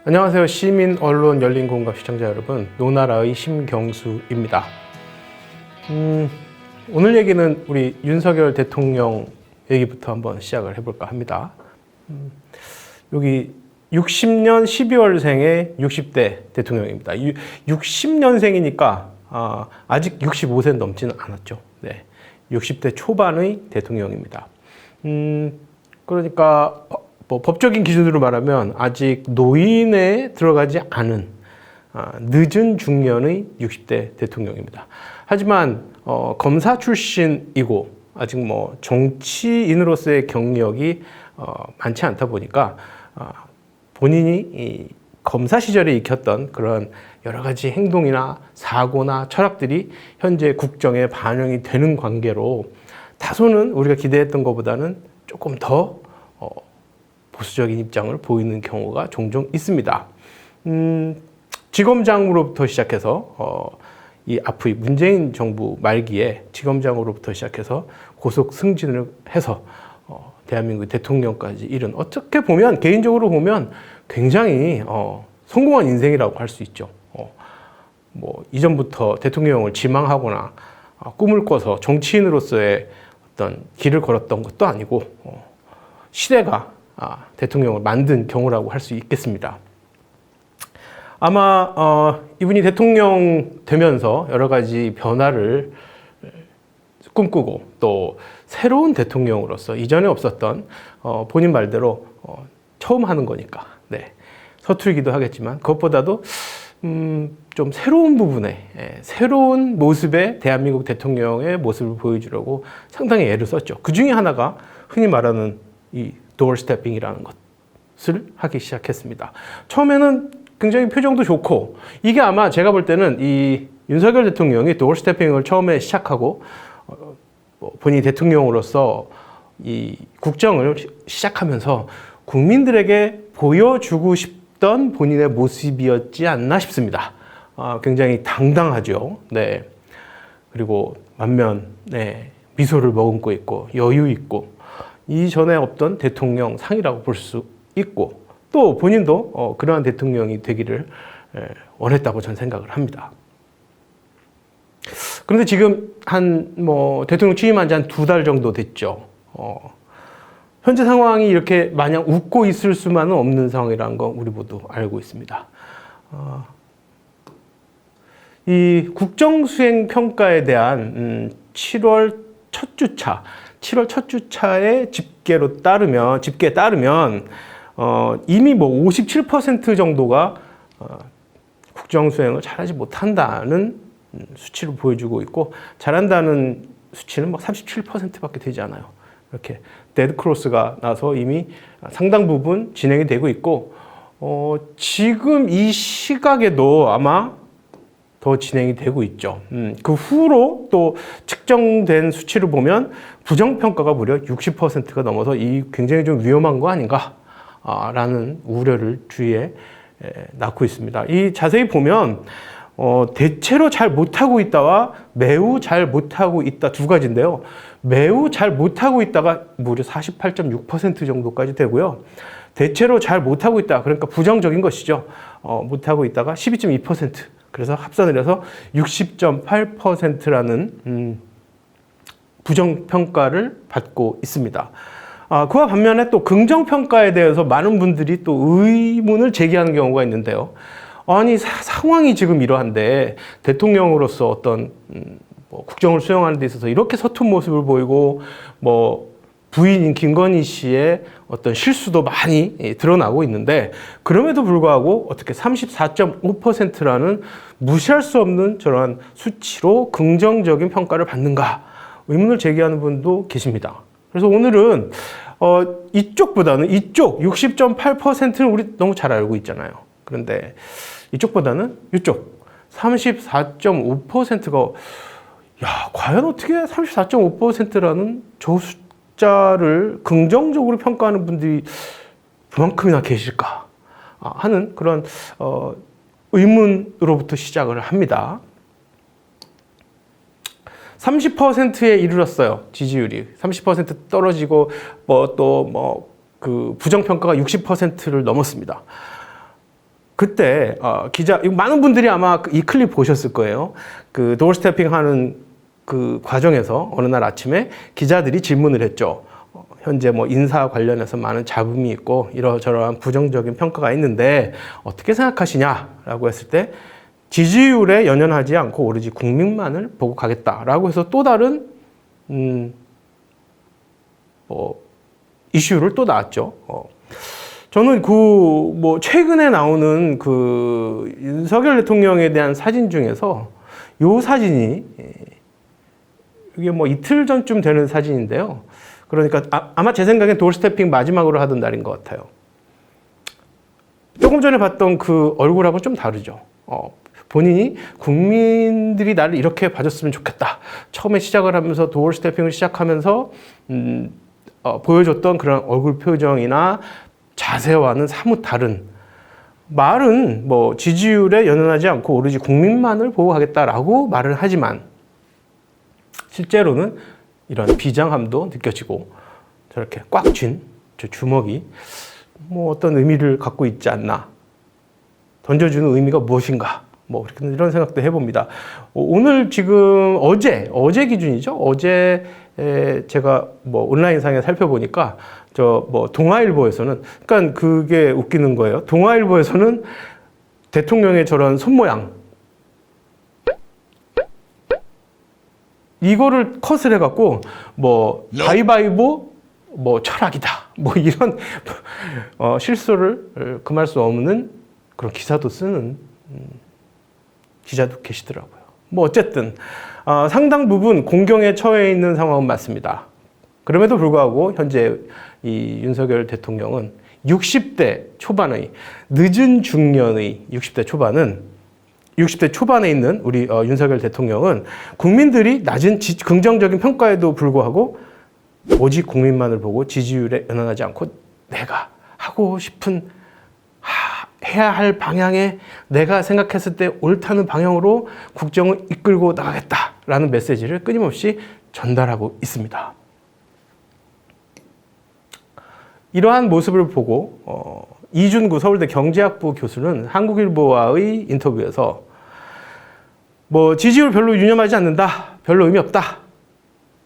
안녕하세요. 시민 언론 열린 공감 시청자 여러분, 노나라의 심경수입니다. 오늘 얘기는 우리 윤석열 대통령 얘기부터 한번 시작을 해볼까 합니다. 여기 60년 12월생의 60대 대통령입니다. 60년생이니까 아직 65세 넘지는 않았죠. 네, 60대 초반의 대통령입니다. 그러니까 뭐 법적인 기준으로 말하면 아직 노인에 들어가지 않은 늦은 중년의 60대 대통령입니다. 하지만 검사 출신이고 아직 뭐 정치인으로서의 경력이 많지 않다 보니까 본인이 이 검사 시절에 익혔던 그런 여러 가지 행동이나 사고나 철학들이 현재 국정에 반영이 되는 관계로 다소는 우리가 기대했던 것보다는 조금 더 보수적인 입장을 보이는 경우가 종종 있습니다. 지검장으로부터 시작해서 이 앞의 문재인 정부 말기에 지검장으로부터 시작해서 고속 승진을 해서 대한민국 대통령까지 이른, 어떻게 보면 개인적으로 보면 굉장히 성공한 인생이라고 할 수 있죠. 뭐 이전부터 대통령을 지망하거나 꿈을 꿔서 정치인으로서의 어떤 길을 걸었던 것도 아니고 시대가 대통령을 만든 경우라고 할 수 있겠습니다. 아마 이분이 대통령 되면서 여러 가지 변화를 꿈꾸고 또 새로운 대통령으로서 이전에 없었던 본인 말대로 처음 하는 거니까 서투르기도 하겠지만 그것보다도 좀 새로운 부분에 새로운 모습의 대한민국 대통령의 모습을 보여주려고 상당히 애를 썼죠. 그 중에 하나가 흔히 말하는 이 도어스태핑이라는 것을 하기 시작했습니다. 처음에는 굉장히 표정도 좋고, 이게 아마 제가 볼 때는 이 윤석열 대통령이 도어스태핑을 처음에 시작하고 본인이 대통령으로서 이 국정을 시작하면서 국민들에게 보여주고 싶던 본인의 모습이었지 않나 싶습니다. 굉장히 당당하죠. 네. 그리고 만면 미소를 머금고 있고 여유 있고, 이전에 없던 대통령 상이라고 볼 수 있고, 또 본인도 그러한 대통령이 되기를 원했다고 저는 생각을 합니다. 그런데 지금 대통령 취임한 지 한 2달 정도 됐죠. 현재 상황이 이렇게 마냥 웃고 있을 수만은 없는 상황이라는 거 우리 모두 알고 있습니다. 이 국정수행평가에 대한 7월 첫 주차의 집계에 따르면 이미 뭐 57% 정도가 국정수행을 잘하지 못한다는 수치를 보여주고 있고, 잘한다는 수치는 막 37%밖에 되지 않아요. 이렇게 데드크로스가 나서 이미 상당 부분 진행이 되고 있고, 지금 이 시각에도 아마 더 진행이 되고 있죠. 그 후로 또 측정된 수치를 보면 부정평가가 무려 60%가 넘어서 이 굉장히 좀 위험한 거 아닌가라는 우려를 주위에 낳고 있습니다. 이 자세히 보면 대체로 잘 못하고 있다와 매우 잘 못하고 있다, 두 가지인데요. 매우 잘 못하고 있다가 무려 48.6% 정도까지 되고요. 대체로 잘 못하고 있다, 그러니까 부정적인 것이죠. 못하고 있다가 12.2%, 그래서 합산을 해서 60.8%라는 부정평가를 받고 있습니다. 그와 반면에 또 긍정평가에 대해서 많은 분들이 또 의문을 제기하는 경우가 있는데요. 아니, 상황이 지금 이러한데 대통령으로서 어떤 국정을 수행하는 데 있어서 이렇게 서툰 모습을 보이고, 부인인 김건희 씨의 어떤 실수도 많이 드러나고 있는데, 그럼에도 불구하고 어떻게 34.5%라는 무시할 수 없는 저러한 수치로 긍정적인 평가를 받는가, 의문을 제기하는 분도 계십니다. 그래서 오늘은 이쪽보다는 이쪽 60.8%는 우리 너무 잘 알고 있잖아요. 그런데 이쪽보다는 이쪽 34.5%가 과연 어떻게 34.5%라는 저 숫자를 긍정적으로 평가하는 분들이 그만큼이나 계실까 하는 그런 의문으로부터 시작을 합니다. 30%에 이르렀어요. 지지율이 30% 떨어지고 그 부정평가가 60%를 넘었습니다. 그때 기자 많은 분들이 아마 이 클립 보셨을 거예요. 그 도어스태핑 하는 그 과정에서 어느 날 아침에 기자들이 질문을 했죠. 현재 뭐 인사 관련해서 많은 잡음이 있고 이러저러한 부정적인 평가가 있는데 어떻게 생각하시냐라고 했을 때 지지율에 연연하지 않고 오로지 국민만을 보고 가겠다라고 해서 또 다른 이슈를 또 나왔죠. 저는 뭐 최근에 나오는 그 윤석열 대통령에 대한 사진 중에서 요 사진이 이게 뭐 이틀 전쯤 되는 사진인데요. 그러니까 아마 제 생각엔 도어스태핑 마지막으로 하던 날인 것 같아요. 조금 전에 봤던 그 얼굴하고 좀 다르죠. 본인이 국민들이 나를 이렇게 봐줬으면 좋겠다. 처음에 시작을 하면서 도어스태핑을 시작하면서 보여줬던 그런 얼굴 표정이나 자세와는 사뭇 다른, 말은 뭐 지지율에 연연하지 않고 오로지 국민만을 보고 가겠다라고 말을 하지만 실제로는 이런 비장함도 느껴지고 저렇게 꽉 쥔 저 주먹이 뭐 어떤 의미를 갖고 있지 않나, 던져주는 의미가 무엇인가, 뭐 이런 생각도 해봅니다. 오늘 지금 어제 기준이죠. 어제 제가 뭐 온라인상에 살펴보니까 뭐 동아일보에서는, 그러니까 그게 웃기는 거예요. 동아일보에서는 대통령의 저런 손모양 이거를 컷을 해갖고 뭐 가위바위보 뭐 철학이다 뭐 이런 실수를 금할 수 없는 그런 기사도 쓰는 기자도 계시더라고요. 뭐 어쨌든 상당 부분 공경에 처해 있는 상황은 맞습니다. 그럼에도 불구하고 현재 이 윤석열 대통령은 60대 초반의 늦은 중년의 60대 초반에 있는 우리 윤석열 대통령은 국민들이 낮은 긍정적인 평가에도 불구하고 오직 국민만을 보고 지지율에 연연하지 않고 내가 하고 싶은 해야 할 방향에 내가 생각했을 때 옳다는 방향으로 국정을 이끌고 나가겠다라는 메시지를 끊임없이 전달하고 있습니다. 이러한 모습을 보고 이준구 서울대 경제학부 교수는 한국일보와의 인터뷰에서 뭐 지지율 별로 유념하지 않는다, 별로 의미 없다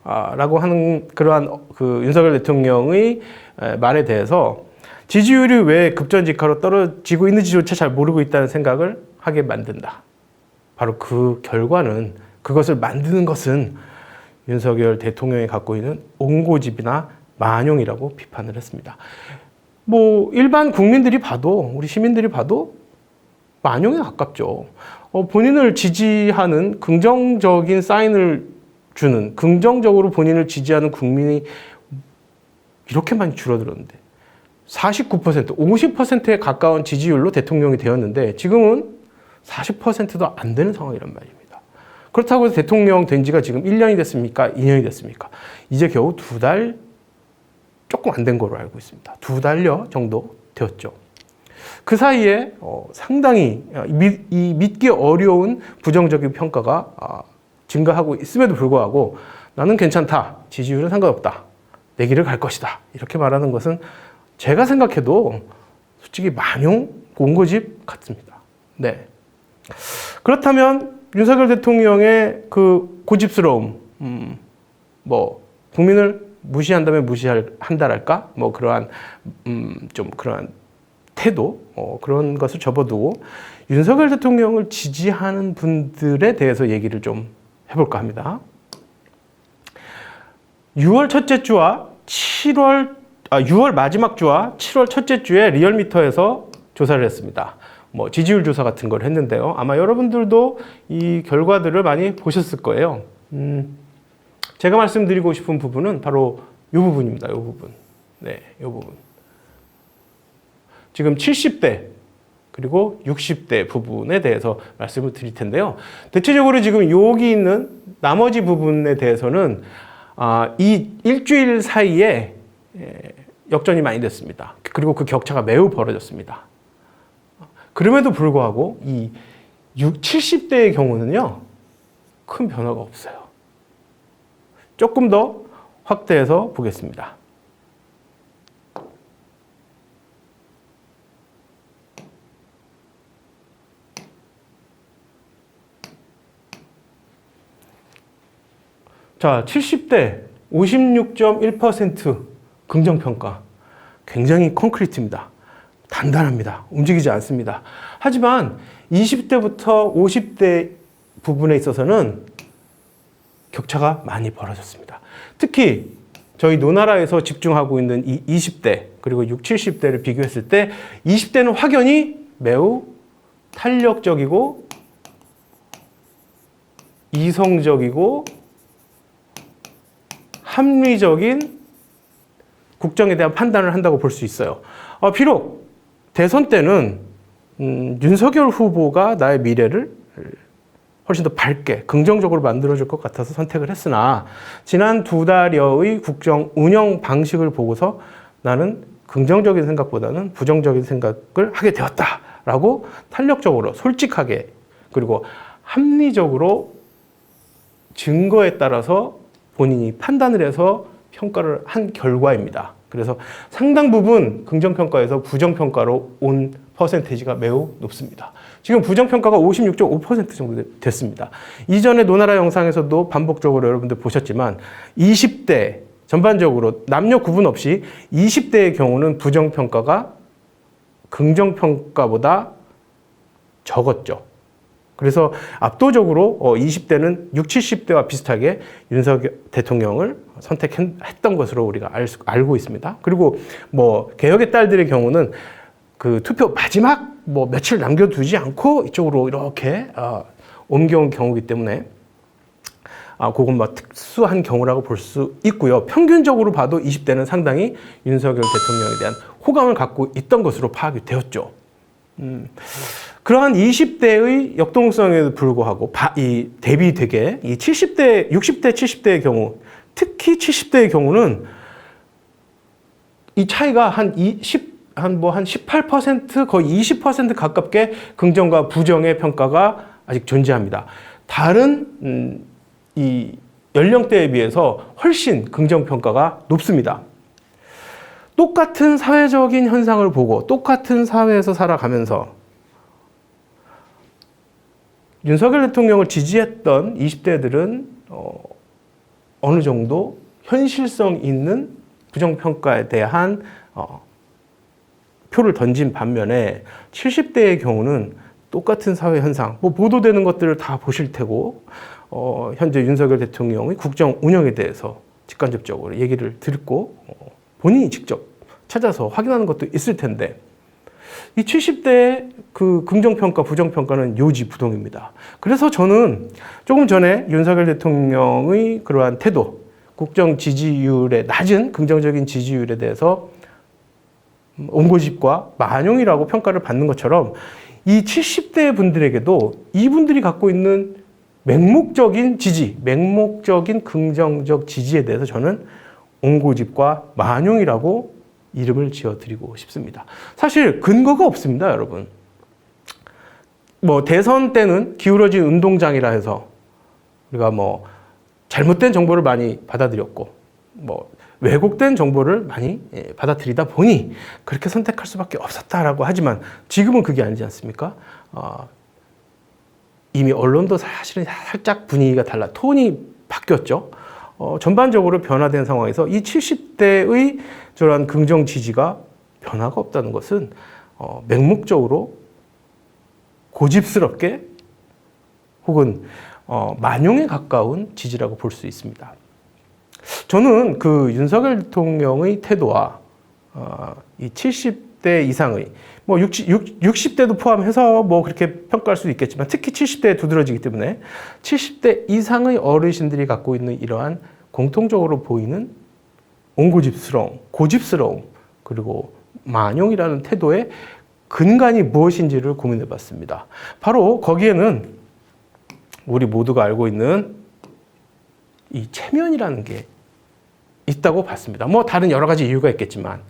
라고 하는 그러한 그 윤석열 대통령의 말에 대해서 지지율이 왜 급전직하로 떨어지고 있는지조차 잘 모르고 있다는 생각을 하게 만든다. 바로 그 결과는, 그것을 만드는 것은 윤석열 대통령이 갖고 있는 옹고집이나 만용이라고 비판을 했습니다. 뭐 일반 국민들이 봐도, 우리 시민들이 봐도 만용에 가깝죠. 본인을 지지하는 긍정적인 사인을 주는, 긍정적으로 본인을 지지하는 국민이 이렇게 많이 줄어들었는데 49%, 50%에 가까운 지지율로 대통령이 되었는데 지금은 40%도 안 되는 상황이란 말입니다. 그렇다고 해서 대통령 된 지가 지금 1년이 됐습니까? 2년이 됐습니까? 이제 겨우 2달 조금 안 된 걸로 알고 있습니다. 2달여 정도 되었죠. 그 사이에 상당히 믿기 어려운 부정적인 평가가 증가하고 있음에도 불구하고 나는 괜찮다, 지지율은 상관없다, 내 길을 갈 것이다, 이렇게 말하는 것은 제가 생각해도 솔직히 만용, 옹고집 같습니다. 네. 그렇다면 윤석열 대통령의 그 고집스러움, 뭐 국민을 무시한다면 무시한다랄까, 뭐 그러한 좀 그러한 태도, 그런 것을 접어두고 윤석열 대통령을 지지하는 분들에 대해서 얘기를 좀 해볼까 합니다. 6월 첫째 주와 6월 마지막 주와 7월 첫째 주에 리얼미터에서 조사를 했습니다. 뭐 지지율 조사 같은 걸 했는데요. 아마 여러분들도 이 결과들을 많이 보셨을 거예요. 제가 말씀드리고 싶은 부분은 바로 이 부분입니다. 이 부분. 네, 이 부분. 지금 70대 그리고 60대 부분에 대해서 말씀을 드릴 텐데요. 대체적으로 지금 여기 있는 나머지 부분에 대해서는 이 일주일 사이에 역전이 많이 됐습니다. 그리고 그 격차가 매우 벌어졌습니다. 그럼에도 불구하고 이 70대의 경우는요, 큰 변화가 없어요. 조금 더 확대해서 보겠습니다. 자, 70대 56.1% 긍정평가. 굉장히 콘크리트입니다. 단단합니다. 움직이지 않습니다. 하지만 20대부터 50대 부분에 있어서는 격차가 많이 벌어졌습니다. 특히 저희 노나라에서 집중하고 있는 이 20대 그리고 60, 70대를 비교했을 때 20대는 확연히 매우 탄력적이고 이성적이고 합리적인 국정에 대한 판단을 한다고 볼 수 있어요. 비록 대선 때는 윤석열 후보가 나의 미래를 훨씬 더 밝게 긍정적으로 만들어줄 것 같아서 선택을 했으나 지난 2달여의 국정 운영 방식을 보고서 나는 긍정적인 생각보다는 부정적인 생각을 하게 되었다라고 탄력적으로 솔직하게 그리고 합리적으로 증거에 따라서 본인이 판단을 해서 평가를 한 결과입니다. 그래서 상당 부분 긍정평가에서 부정평가로 온 퍼센테이지가 매우 높습니다. 지금 부정평가가 56.5% 정도 됐습니다. 이전에 노나라 영상에서도 반복적으로 여러분들 보셨지만 20대 전반적으로 남녀 구분 없이 20대의 경우는 부정평가가 긍정평가보다 적었죠. 그래서 압도적으로 20대는 60, 70대와 비슷하게 윤석열 대통령을 선택했던 것으로 우리가 알고 있습니다. 그리고 뭐 개혁의 딸들의 경우는 그 투표 마지막 뭐 며칠 남겨두지 않고 이쪽으로 이렇게 옮겨온 경우이기 때문에 그건 뭐 특수한 경우라고 볼 수 있고요. 평균적으로 봐도 20대는 상당히 윤석열 대통령에 대한 호감을 갖고 있던 것으로 파악이 되었죠. 그러한 20대의 역동성에도 불구하고 이 대비되게 이 70대, 60대, 70대의 경우 특히 70대의 경우는 이 차이가 한 18% 거의 20% 가깝게 긍정과 부정의 평가가 아직 존재합니다. 다른 이 연령대에 비해서 훨씬 긍정 평가가 높습니다. 똑같은 사회적인 현상을 보고 똑같은 사회에서 살아가면서 윤석열 대통령을 지지했던 20대들은 어느 정도 현실성 있는 부정평가에 대한 표를 던진 반면에 70대의 경우는 똑같은 사회 현상, 뭐 보도되는 것들을 다 보실 테고 현재 윤석열 대통령의 국정 운영에 대해서 직간접적으로 얘기를 듣고 본인이 직접 찾아서 확인하는 것도 있을 텐데 이 70대의 그 긍정평가, 부정평가는 요지부동입니다. 그래서 저는 조금 전에 윤석열 대통령의 그러한 태도, 국정 지지율의 낮은 긍정적인 지지율에 대해서 온고집과 만용이라고 평가를 받는 것처럼 이 70대 분들에게도 이분들이 갖고 있는 맹목적인 지지, 맹목적인 긍정적 지지에 대해서 저는 온고집과 만용이라고 이름을 지어드리고 싶습니다. 사실 근거가 없습니다, 여러분. 뭐 대선 때는 기울어진 운동장이라 해서 우리가 뭐 잘못된 정보를 많이 받아들였고 뭐 왜곡된 정보를 많이 받아들이다 보니 그렇게 선택할 수밖에 없었다라고 하지만 지금은 그게 아니지 않습니까? 이미 언론도 사실은 살짝 분위기가 달라 톤이 바뀌었죠. 전반적으로 변화된 상황에서 이 70대의 저러한 긍정 지지가 변화가 없다는 것은 맹목적으로 고집스럽게 혹은 만용에 가까운 지지라고 볼 수 있습니다. 저는 그 윤석열 대통령의 태도와 이 70대 이상의 뭐 60대도 포함해서 뭐 그렇게 평가할 수도 있겠지만 특히 70대에 두드러지기 때문에 70대 이상의 어르신들이 갖고 있는 이러한 공통적으로 보이는 온고집스러움, 고집스러움 그리고 만용이라는 태도의 근간이 무엇인지를 고민해 봤습니다. 바로 거기에는 우리 모두가 알고 있는 이 체면이라는 게 있다고 봤습니다. 뭐 다른 여러 가지 이유가 있겠지만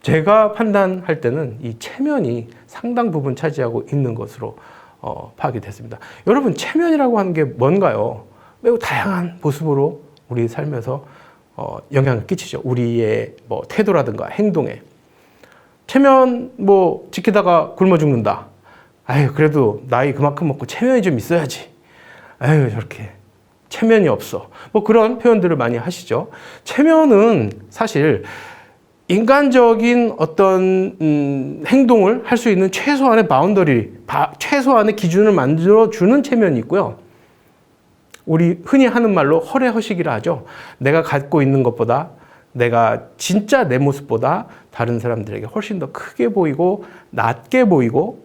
제가 판단할 때는 이 체면이 상당 부분 차지하고 있는 것으로 파악이 됐습니다. 여러분 체면이라고 하는 게 뭔가요? 매우 다양한 모습으로 우리 삶에서 영향을 끼치죠. 우리의 뭐 태도라든가 행동에. 체면 뭐 지키다가 굶어 죽는다. 아유 그래도 나이 그만큼 먹고 체면이 좀 있어야지. 아유 저렇게 체면이 없어. 뭐 그런 표현들을 많이 하시죠. 체면은 사실 인간적인 어떤 행동을 할 수 있는 최소한의 바운더리, 최소한의 기준을 만들어주는 체면이 있고요. 우리 흔히 하는 말로 허례허식이라 하죠. 내가 갖고 있는 것보다, 내가 진짜 내 모습보다 다른 사람들에게 훨씬 더 크게 보이고 낮게 보이고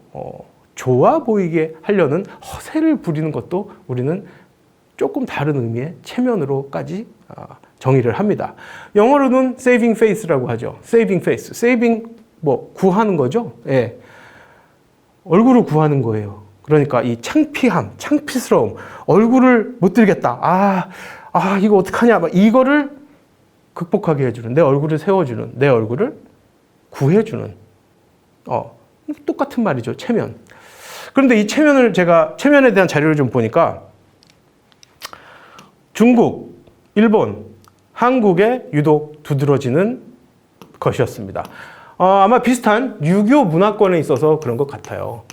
좋아 보이게 하려는 허세를 부리는 것도 우리는 조금 다른 의미의 체면으로까지 정의를 합니다. 영어로는 saving face라고 하죠. saving face. saving 뭐 구하는 거죠. 예. 얼굴을 구하는 거예요. 그러니까 이 창피함, 창피스러움, 얼굴을 못 들겠다. 이거 어떡하냐. 막 이거를 극복하게 해주는, 내 얼굴을 세워주는, 내 얼굴을 구해주는. 똑같은 말이죠. 체면. 그런데 이 체면에 대한 자료를 좀 보니까 중국, 일본, 한국에 유독 두드러지는 것이었습니다. 아마 비슷한 유교 문화권에 있어서 그런 것 같아요.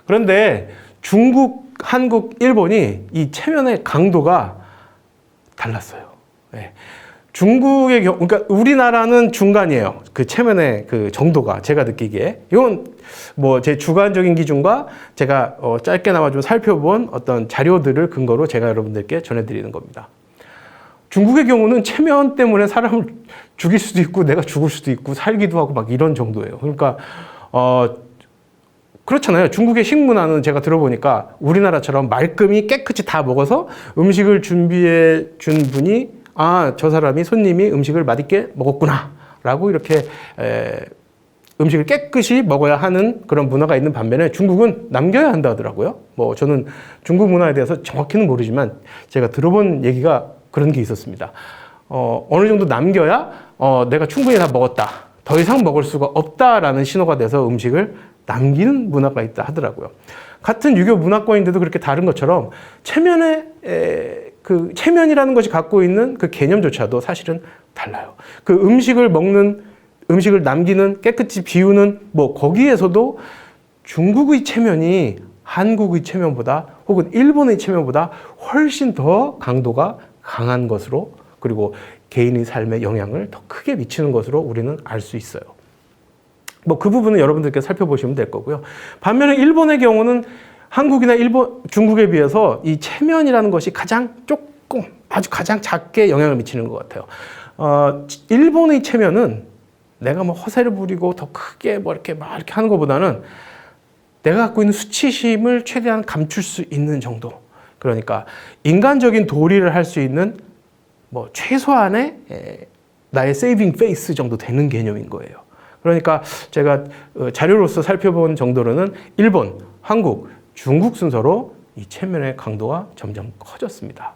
그런데 중국, 한국, 일본이 이 체면의 강도가 달랐어요. 네. 중국의 경우, 그러니까 우리나라는 중간이에요. 그 체면의 그 정도가 제가 느끼기에. 이건 뭐 제 주관적인 기준과 제가 짧게나마 좀 살펴본 어떤 자료들을 근거로 제가 여러분들께 전해드리는 겁니다. 중국의 경우는 체면 때문에 사람을 죽일 수도 있고 내가 죽을 수도 있고 살기도 하고 막 이런 정도예요. 그러니까 그렇잖아요. 중국의 식문화는 제가 들어보니까 우리나라처럼 말끔히 깨끗이 다 먹어서 음식을 준비해 준 분이 저 사람이 손님이 음식을 맛있게 먹었구나 라고 이렇게 음식을 깨끗이 먹어야 하는 그런 문화가 있는 반면에 중국은 남겨야 한다 하더라고요. 뭐 저는 중국 문화에 대해서 정확히는 모르지만 제가 들어본 얘기가 그런 게 있었습니다. 어느 정도 남겨야 내가 충분히 다 먹었다. 더 이상 먹을 수가 없다라는 신호가 돼서 음식을 남기는 문화가 있다 하더라고요. 같은 유교 문화권인데도 그렇게 다른 것처럼 그 체면이라는 것이 갖고 있는 그 개념조차도 사실은 달라요. 그 음식을 남기는, 깨끗이 비우는 뭐 거기에서도 중국의 체면이 한국의 체면보다 혹은 일본의 체면보다 훨씬 더 강도가 강한 것으로, 그리고 개인의 삶에 영향을 더 크게 미치는 것으로 우리는 알 수 있어요. 뭐 그 부분은 여러분들께 살펴보시면 될 거고요. 반면에 일본의 경우는 한국이나 중국에 비해서 이 체면이라는 것이 아주 가장 작게 영향을 미치는 것 같아요. 일본의 체면은 내가 뭐 허세를 부리고 더 크게 뭐 이렇게 하는 것보다는 내가 갖고 있는 수치심을 최대한 감출 수 있는 정도. 그러니까 인간적인 도리를 할 수 있는 뭐 최소한의 나의 세이빙 페이스 정도 되는 개념인 거예요. 그러니까 제가 자료로서 살펴본 정도로는 일본, 한국, 중국 순서로 이 체면의 강도가 점점 커졌습니다.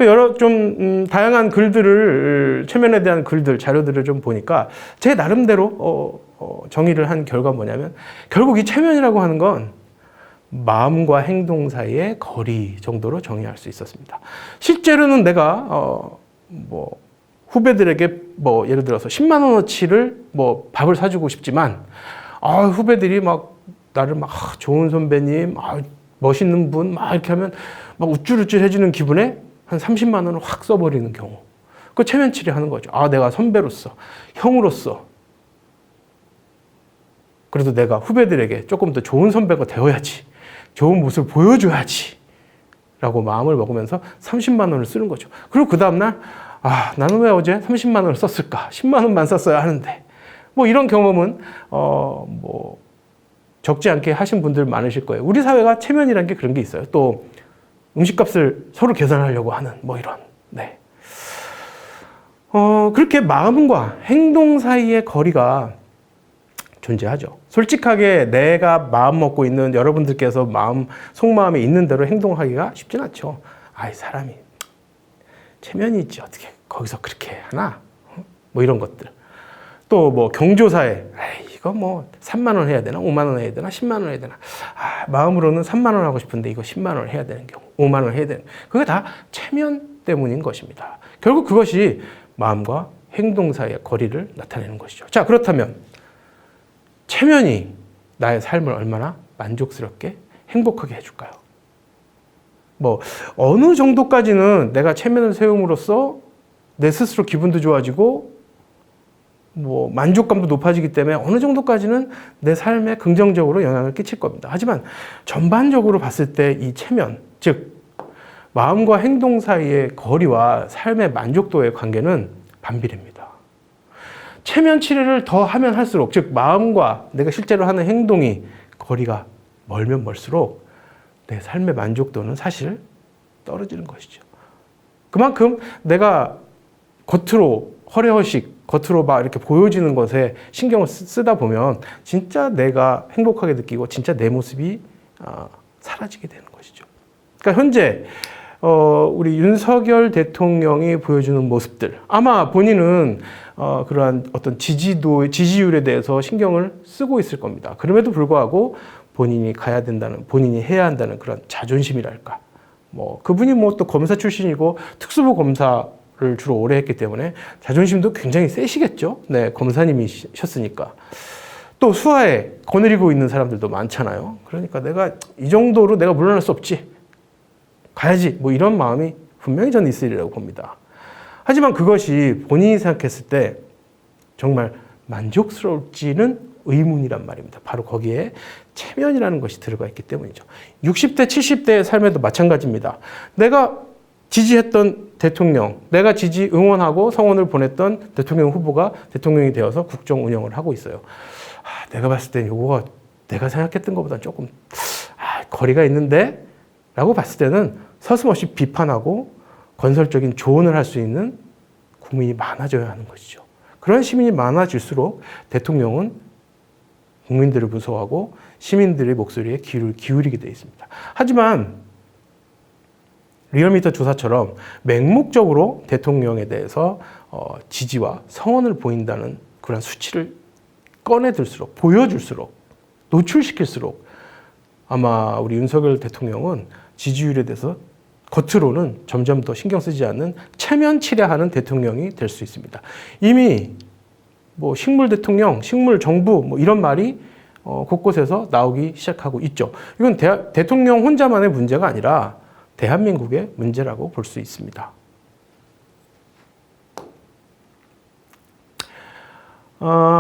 여러 다양한 글들을, 체면에 대한 글들, 자료들을 좀 보니까 제 나름대로 정의를 한 결과가 뭐냐면 결국 이 체면이라고 하는 건 마음과 행동 사이의 거리 정도로 정의할 수 있었습니다. 실제로는 내가 뭐 후배들에게 뭐 예를 들어서 10만 원어치를 뭐 밥을 사주고 싶지만 후배들이 막 나를 막 좋은 선배님, 멋있는 분 막 이렇게 하면 막 우쭐우쭐 해주는 기분에 한 30만 원을 확 써버리는 경우. 그 체면치레 하는 거죠. 내가 선배로서, 형으로서 그래도 내가 후배들에게 조금 더 좋은 선배가 되어야지. 좋은 모습을 보여줘야지. 라고 마음을 먹으면서 30만 원을 쓰는 거죠. 그리고 그 다음날 나는 왜 어제 30만 원을 썼을까? 10만 원만 썼어야 하는데. 뭐 이런 경험은 뭐 적지 않게 하신 분들 많으실 거예요. 우리 사회가 체면이라는 게 그런 게 있어요. 또 음식값을 서로 계산하려고 하는 뭐 이런. 네. 그렇게 마음과 행동 사이의 거리가 존재하죠. 솔직하게 내가 마음 먹고 있는 여러분들께서 속마음에 있는 대로 행동하기가 쉽진 않죠. 사람이 체면이 있지 어떻게 거기서 그렇게 하나? 뭐 이런 것들. 또 뭐 경조사에 이거 뭐 3만 원 해야 되나? 5만 원 해야 되나? 10만 원 해야 되나? 마음으로는 3만 원 하고 싶은데 이거 10만 원 해야 되는 경우, 5만 원 해야 되는. 그게 다 체면 때문인 것입니다. 결국 그것이 마음과 행동 사이의 거리를 나타내는 것이죠. 자, 그렇다면 체면이 나의 삶을 얼마나 만족스럽게 행복하게 해줄까요? 뭐 어느 정도까지는 내가 체면을 세움으로써 내 스스로 기분도 좋아지고 뭐 만족감도 높아지기 때문에 어느 정도까지는 내 삶에 긍정적으로 영향을 끼칠 겁니다. 하지만 전반적으로 봤을 때 이 체면, 즉 마음과 행동 사이의 거리와 삶의 만족도의 관계는 반비례입니다. 체면 치레를 더 하면 할수록, 즉 마음과 내가 실제로 하는 행동이 거리가 멀면 멀수록 내 삶의 만족도는 사실 떨어지는 것이죠. 그만큼 내가 겉으로 허례허식, 겉으로 막 이렇게 보여지는 것에 신경을 쓰다 보면 진짜 내가 행복하게 느끼고 진짜 내 모습이 사라지게 되는 것이죠. 그러니까 현재 우리 윤석열 대통령이 보여주는 모습들, 아마 본인은 그러한 어떤 지지율에 대해서 신경을 쓰고 있을 겁니다. 그럼에도 불구하고 본인이 가야 된다는, 본인이 해야 한다는 그런 자존심이랄까. 뭐 그분이 뭐 또 검사 출신이고 특수부 검사를 주로 오래 했기 때문에 자존심도 굉장히 세시겠죠. 네, 검사님이셨으니까. 또 수하에 거느리고 있는 사람들도 많잖아요. 그러니까 내가 이 정도로 내가 물러날 수 없지. 가야지. 뭐 이런 마음이 분명히 저는 있으리라고 봅니다. 하지만 그것이 본인이 생각했을 때 정말 만족스러울지는 의문이란 말입니다. 바로 거기에 체면이라는 것이 들어가 있기 때문이죠. 60대, 70대의 삶에도 마찬가지입니다. 내가 지지했던 대통령, 내가 응원하고 성원을 보냈던 대통령 후보가 대통령이 되어서 국정 운영을 하고 있어요. 내가 봤을 때 이거가 내가 생각했던 것보다 조금 거리가 있는데? 라고 봤을 때는 서슴없이 비판하고 건설적인 조언을 할 수 있는 국민이 많아져야 하는 것이죠. 그런 시민이 많아질수록 대통령은 국민들을 무서워하고 시민들의 목소리에 귀를 기울이게 되어 있습니다. 하지만 리얼미터 조사처럼 맹목적으로 대통령에 대해서 지지와 성원을 보인다는 그런 수치를 꺼내들수록, 보여줄수록, 노출시킬수록 아마 우리 윤석열 대통령은 지지율에 대해서 겉으로는 점점 더 신경 쓰지 않는 체면 치레하는 대통령이 될 수 있습니다. 이미 뭐 식물 대통령, 식물 정부 뭐 이런 말이 곳곳에서 나오기 시작하고 있죠. 이건 대통령 혼자만의 문제가 아니라 대한민국의 문제라고 볼 수 있습니다.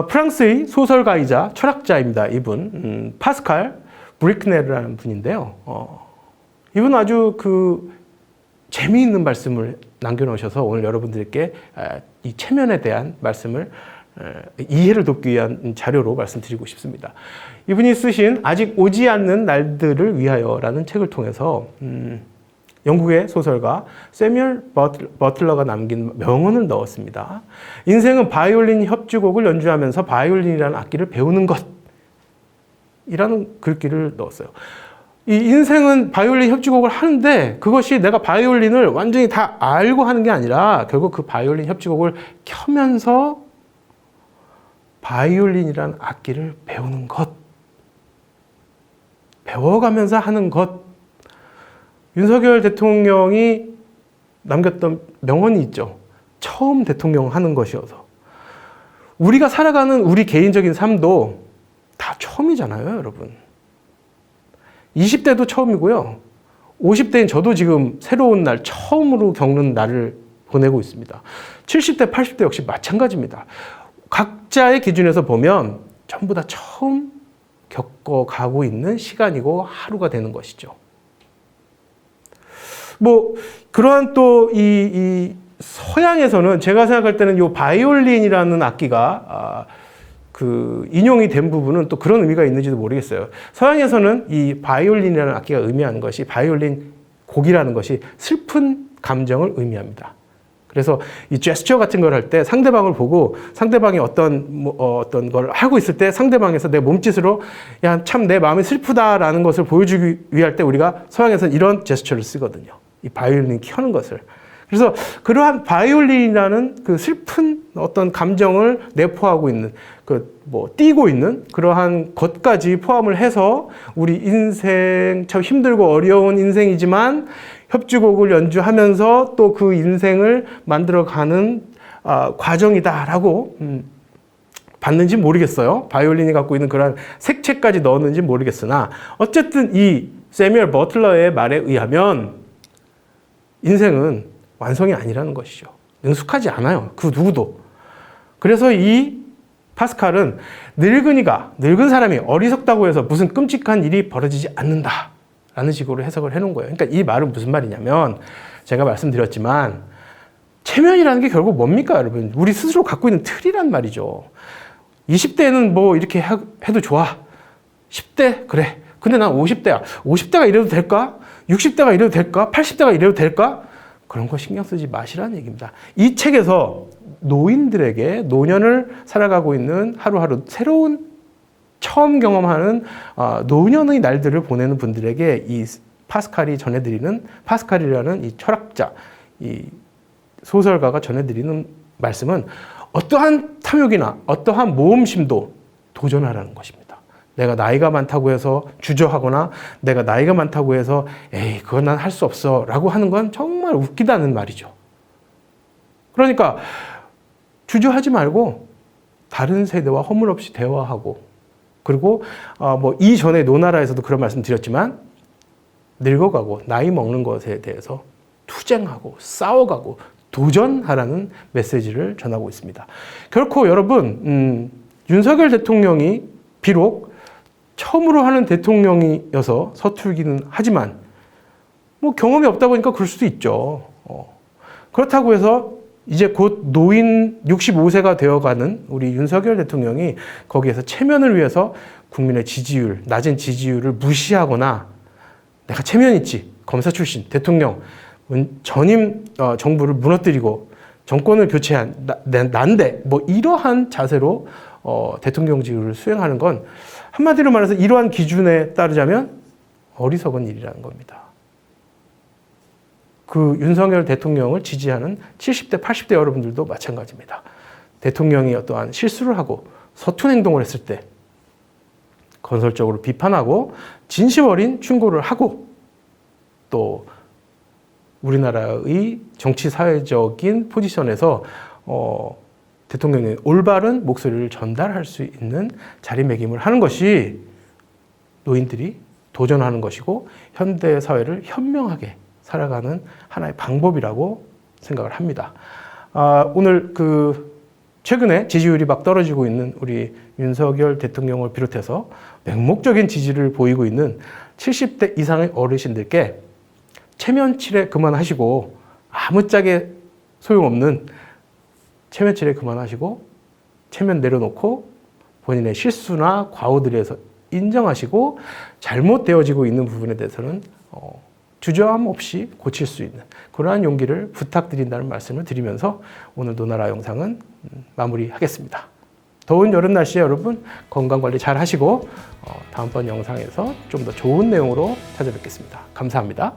프랑스의 소설가이자 철학자입니다. 이분 파스칼 브리크네르라는 분인데요. 이분 아주 재미있는 말씀을 남겨놓으셔서 오늘 여러분들께 이 체면에 대한 말씀을 이해를 돕기 위한 자료로 말씀드리고 싶습니다. 이분이 쓰신 아직 오지 않는 날들을 위하여라는 책을 통해서 영국의 소설가 세뮤얼 버틀러가 남긴 명언을 넣었습니다. 인생은 바이올린 협주곡을 연주하면서 바이올린이라는 악기를 배우는 것이라는 글귀를 넣었어요. 이 인생은 바이올린 협주곡을 하는데 그것이 내가 바이올린을 완전히 다 알고 하는 게 아니라 결국 그 바이올린 협주곡을 켜면서 바이올린이라는 악기를 배우는 것, 배워가면서 하는 것. 윤석열 대통령이 남겼던 명언이 있죠. 처음 대통령 하는 것이어서. 우리가 살아가는 우리 개인적인 삶도 다 처음이잖아요, 여러분. 20대도 처음이고요. 50대인 저도 지금 새로운 날, 처음으로 겪는 날을 보내고 있습니다. 70대, 80대 역시 마찬가지입니다. 각자의 기준에서 보면 전부 다 처음 겪어가고 있는 시간이고 하루가 되는 것이죠. 뭐 그러한 또 이 서양에서는 제가 생각할 때는 이 바이올린이라는 악기가 인용이 된 부분은 또 그런 의미가 있는지도 모르겠어요. 서양에서는 이 바이올린이라는 악기가 의미하는 것이 바이올린 곡이라는 것이 슬픈 감정을 의미합니다. 그래서 이 제스처 같은 걸 할 때 상대방을 보고 상대방이 어떤 걸 하고 있을 때 상대방에서 내 몸짓으로 야, 참 내 마음이 슬프다라는 것을 보여주기 위할 때 우리가 서양에서는 이런 제스처를 쓰거든요. 이 바이올린 켜는 것을. 그래서 그러한 바이올린이라는 그 슬픈 어떤 감정을 내포하고 있는 띄고 있는 그러한 것까지 포함을 해서 우리 인생 참 힘들고 어려운 인생이지만 협주곡을 연주하면서 또 그 인생을 만들어가는 과정이다라고 봤는지 모르겠어요. 바이올린이 갖고 있는 그런 색채까지 넣었는지 모르겠으나 어쨌든 이 세뮤얼 버틀러의 말에 의하면 인생은 완성이 아니라는 것이죠. 능숙하지 않아요. 그 누구도. 그래서 이 파스칼은 늙은 사람이 어리석다고 해서 무슨 끔찍한 일이 벌어지지 않는다 라는 식으로 해석을 해놓은 거예요. 그러니까 이 말은 무슨 말이냐면 제가 말씀드렸지만 체면이라는 게 결국 뭡니까 여러분? 우리 스스로 갖고 있는 틀이란 말이죠. 20대는 뭐 이렇게 해도 좋아. 10대? 그래. 근데 난 50대야. 50대가 이래도 될까? 60대가 이래도 될까? 80대가 이래도 될까? 그런 거 신경 쓰지 마시라는 얘기입니다. 이 책에서 노인들에게 노년을 살아가고 있는 하루하루 새로운 처음 경험하는 노년의 날들을 보내는 분들에게 이 파스칼이 전해드리는 파스칼이라는 이 철학자, 이 소설가가 전해드리는 말씀은 어떠한 탐욕이나 어떠한 모험심도 도전하라는 것입니다. 내가 나이가 많다고 해서 주저하거나 내가 나이가 많다고 해서 에이 그건 난 할 수 없어 라고 하는 건 정말 웃기다는 말이죠. 그러니까 주저하지 말고 다른 세대와 허물없이 대화하고 그리고 뭐 이전에 노나라에서도 그런 말씀 드렸지만 늙어가고 나이 먹는 것에 대해서 투쟁하고 싸워가고 도전하라는 메시지를 전하고 있습니다. 결코 여러분 윤석열 대통령이 비록 처음으로 하는 대통령이어서 서툴기는 하지만 뭐 경험이 없다 보니까 그럴 수도 있죠. 그렇다고 해서 이제 곧 노인 65세가 되어가는 우리 윤석열 대통령이 거기에서 체면을 위해서 국민의 지지율, 낮은 지지율을 무시하거나 내가 체면 있지, 검사 출신, 대통령, 전임 정부를 무너뜨리고 정권을 교체한 난데 뭐 이러한 자세로 대통령직을 수행하는 건 한마디로 말해서 이러한 기준에 따르자면 어리석은 일이라는 겁니다. 그 윤석열 대통령을 지지하는 70대, 80대 여러분들도 마찬가지입니다. 대통령이 어떠한 실수를 하고 서툰 행동을 했을 때 건설적으로 비판하고 진심 어린 충고를 하고 또 우리나라의 정치 사회적인 포지션에서 대통령의 올바른 목소리를 전달할 수 있는 자리매김을 하는 것이 노인들이 도전하는 것이고 현대 사회를 현명하게 살아가는 하나의 방법이라고 생각을 합니다. 오늘 최근에 지지율이 막 떨어지고 있는 우리 윤석열 대통령을 비롯해서 맹목적인 지지를 보이고 있는 70대 이상의 어르신들께 체면치레 그만하시고 아무짝에 소용없는 체면치레 그만하시고 체면 내려놓고 본인의 실수나 과오들에 대해서 인정하시고 잘못되어지고 있는 부분에 대해서는 주저함 없이 고칠 수 있는 그러한 용기를 부탁드린다는 말씀을 드리면서 오늘 노나라 영상은 마무리하겠습니다. 더운 여름 날씨에 여러분 건강관리 잘 하시고 다음번 영상에서 좀 더 좋은 내용으로 찾아뵙겠습니다. 감사합니다.